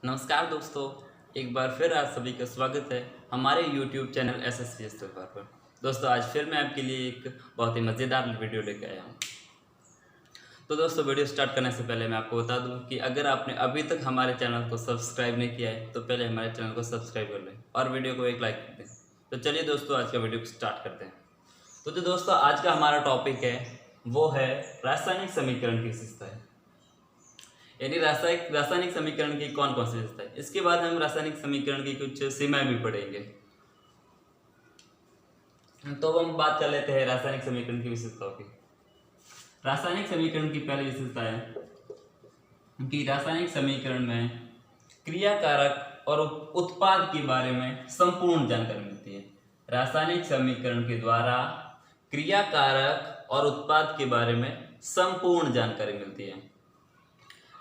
नमस्कार दोस्तों, एक बार फिर आप सभी का स्वागत है हमारे YouTube चैनल SSVS त्रिपाल पर। दोस्तों आज फिर मैं आपके लिए एक बहुत ही मज़ेदार वीडियो लेके आया हूँ। तो दोस्तों वीडियो स्टार्ट करने से पहले मैं आपको बता दूं कि अगर आपने अभी तक हमारे चैनल को सब्सक्राइब नहीं किया है तो पहले हमारे चैनल को सब्सक्राइब कर लें और वीडियो को एक लाइक कर दें। तो चलिए दोस्तों आज का वीडियो स्टार्ट करते हैं। तो जो दोस्तों आज का हमारा टॉपिक है वो है रासायनिक समीकरण की विशेषताएं, यानी रासायनिक समीकरण की कौन कौन सी विशेषता है। इसके बाद हम रासायनिक समीकरण की कुछ सीमाएं भी पढ़ेंगे। तो हम बात कर लेते हैं रासायनिक समीकरण की विशेषताओं की। रासायनिक समीकरण की पहली विशेषता है कि रासायनिक समीकरण में क्रियाकारक और उत्पाद के बारे में संपूर्ण जानकारी मिलती है। रासायनिक समीकरण के द्वारा क्रियाकारक और उत्पाद के बारे में संपूर्ण जानकारी मिलती है।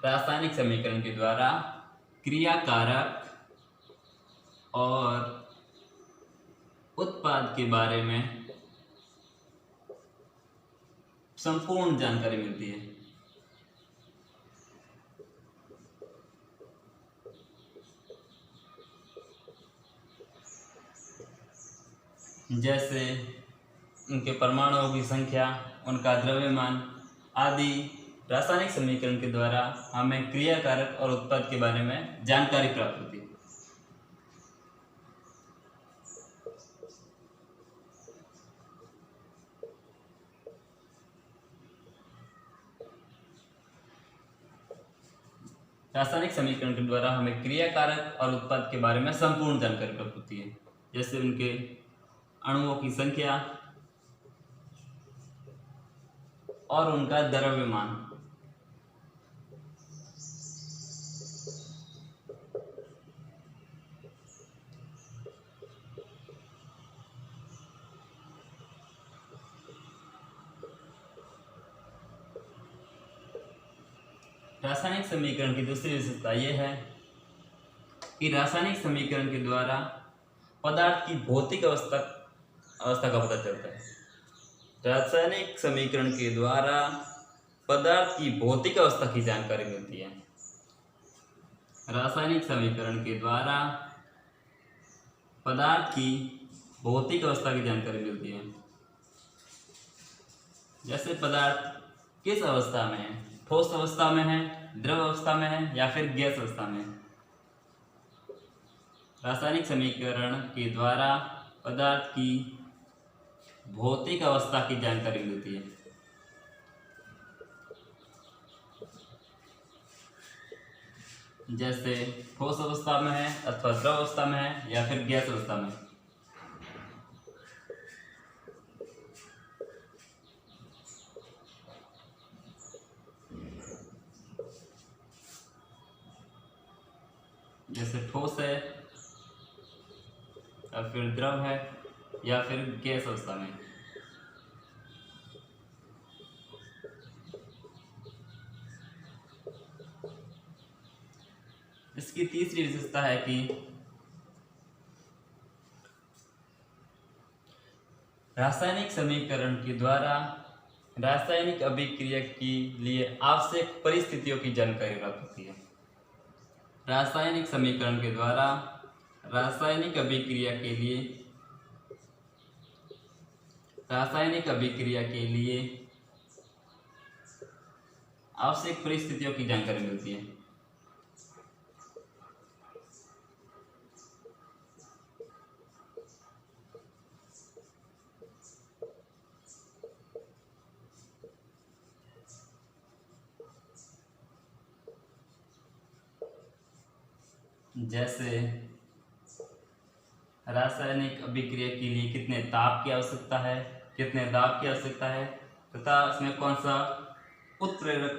रासायनिक समीकरण के द्वारा क्रियाकारक और उत्पाद के बारे में संपूर्ण जानकारी मिलती है। जैसे उनके परमाणुओं की संख्या, उनका द्रव्यमान आदि रासायनिक समीकरण के द्वारा हमें क्रियाकारक और उत्पाद के बारे में जानकारी प्राप्त होती है। रासायनिक समीकरण के द्वारा हमें क्रियाकारक और उत्पाद के बारे में संपूर्ण जानकारी प्राप्त होती है, जैसे उनके अणुओं की संख्या और उनका द्रव्यमान। रासायनिक समीकरण की दूसरी विशेषता यह है कि रासायनिक समीकरण के द्वारा पदार्थ की भौतिक अवस्था का पता चलता है। रासायनिक समीकरण के द्वारा पदार्थ की भौतिक अवस्था की जानकारी मिलती है। रासायनिक समीकरण के द्वारा पदार्थ की भौतिक अवस्था की जानकारी मिलती है, जैसे पदार्थ किस अवस्था में है, ठोस अवस्था में है, द्रव अवस्था में है या फिर गैस अवस्था में है। रासायनिक समीकरण के द्वारा पदार्थ की भौतिक अवस्था की जानकारी मिलती है। जैसे ठोस अवस्था में है अथवा द्रव अवस्था में है या फिर गैस अवस्था में। जैसे ठोस है या फिर द्रव है या फिर गैस अवस्था में। इसकी तीसरी विशेषता है कि रासायनिक समीकरण के द्वारा रासायनिक अभिक्रिया के लिए आवश्यक परिस्थितियों की जानकारी प्राप्त होती है। रासायनिक समीकरण के द्वारा रासायनिक अभिक्रिया के लिए आवश्यक परिस्थितियों की जानकारी मिलती है। जैसे रासायनिक अभिक्रिया के लिए कितने ताप की आवश्यकता है, कितने दाब की आवश्यकता है तथा इसमें कौन सा उत्प्रेरक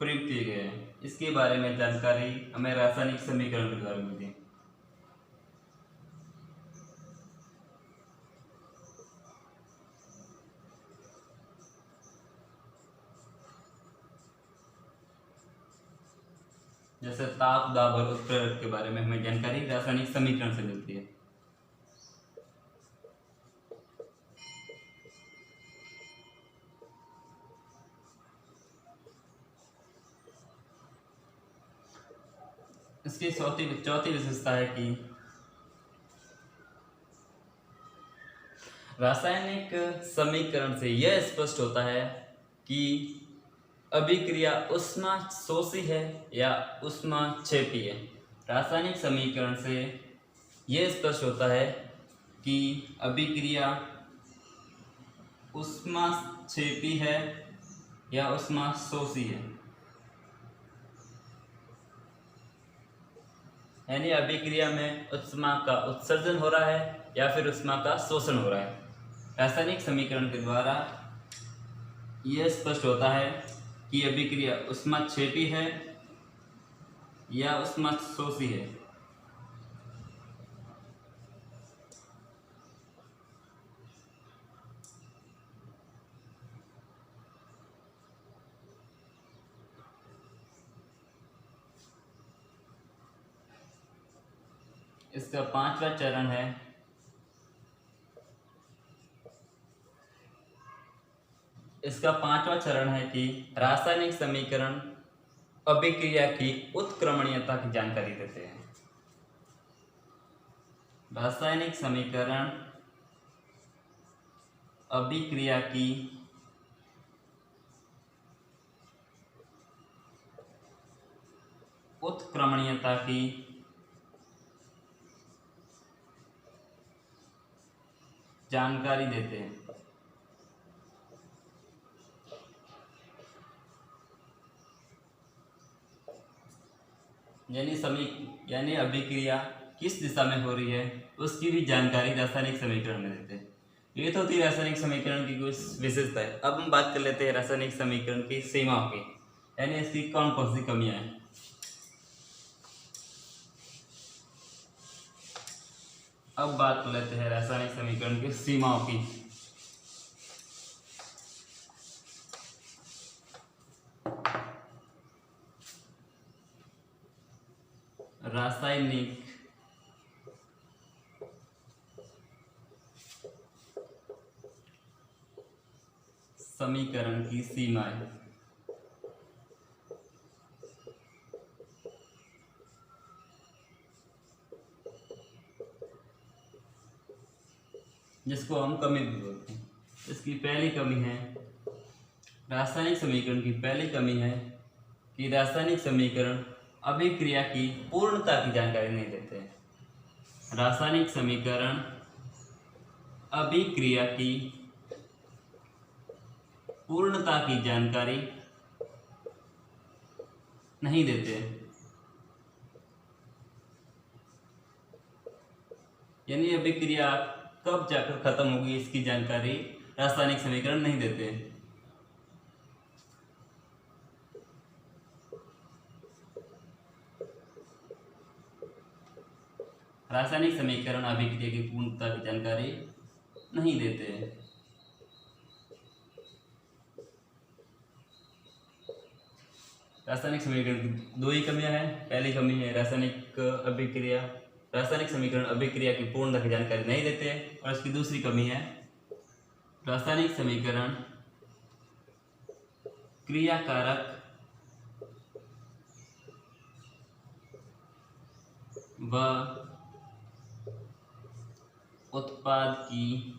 प्रयुक्त किए गए हैं, इसके बारे में जानकारी हमें रासायनिक समीकरण के द्वारा मिलती है। जैसे ताप, दाब और उत्प्रेरक के बारे में हमें जानकारी रासायनिक समीकरण से मिलती है। इसकी चौथी विशेषता है कि रासायनिक समीकरण से यह स्पष्ट होता है कि अभिक्रिया ऊष्माशोषी है या ऊष्माक्षेपी है। रासायनिक समीकरण से यह स्पष्ट होता है कि अभिक्रिया ऊष्माक्षेपी है या ऊष्माशोषी है, यानी अभिक्रिया में ऊष्मा का उत्सर्जन हो रहा है या फिर ऊष्मा का शोषण हो रहा है। रासायनिक समीकरण के द्वारा यह स्पष्ट होता है कि अभिक्रिया ऊष्माक्षेपी है या ऊष्माशोषी है। इसका पांचवा चरण है कि रासायनिक समीकरण अभिक्रिया की उत्क्रमणीयता की जानकारी देते हैं। रासायनिक समीकरण अभिक्रिया की उत्क्रमणीयता की जानकारी देते हैं। यानी अभिक्रिया किस दिशा में हो रही है उसकी भी जानकारी रासायनिक समीकरण में देते हैं। ये तो थी रासायनिक समीकरण की कुछ विशेषता है। अब हम बात कर लेते हैं रासायनिक समीकरण की सीमाओं की, यानी इसकी कौन कौन सी कमियां हैं। अब बात कर लेते हैं रासायनिक समीकरण की सीमाओं की। रासायनिक समीकरण की सीमाएं। जिसको हम कमी भी बोलते हैं। इसकी पहली कमी है, रासायनिक समीकरण की पहली कमी है कि रासायनिक समीकरण अभिक्रिया की पूर्णता की जानकारी नहीं देते हैं। रासायनिक समीकरण अभिक्रिया की पूर्णता की जानकारी नहीं देते हैं, यानी अभिक्रिया कब जाकर खत्म होगी इसकी जानकारी रासायनिक समीकरण नहीं देते हैं। रासायनिक समीकरण अभिक्रिया की पूर्णता की जानकारी नहीं देते हैं। रासायनिक समीकरण की दो ही कमियां हैं। पहली कमी है रासायनिक समीकरण अभिक्रिया की पूर्णता की जानकारी नहीं देते हैं, और इसकी दूसरी कमी है रासायनिक समीकरण क्रियाकारक व उत्पाद की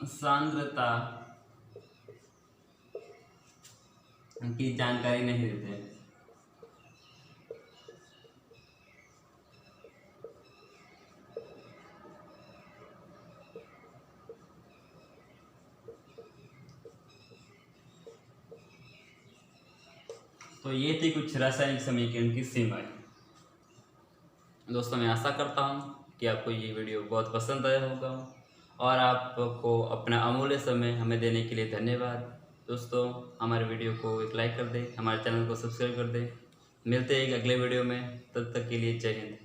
सांद्रता की जानकारी नहीं देते हैं। तो ये थी कुछ रासायनिक समीकरण की सीमाएं। दोस्तों, मैं आशा करता हूँ कि आपको ये वीडियो बहुत पसंद आया होगा, और आपको अपना अमूल्य समय हमें देने के लिए धन्यवाद। दोस्तों, हमारे वीडियो को एक लाइक कर दें, हमारे चैनल को सब्सक्राइब कर दें। मिलते हैं एक अगले वीडियो में, तब तक के लिए जय हिंद।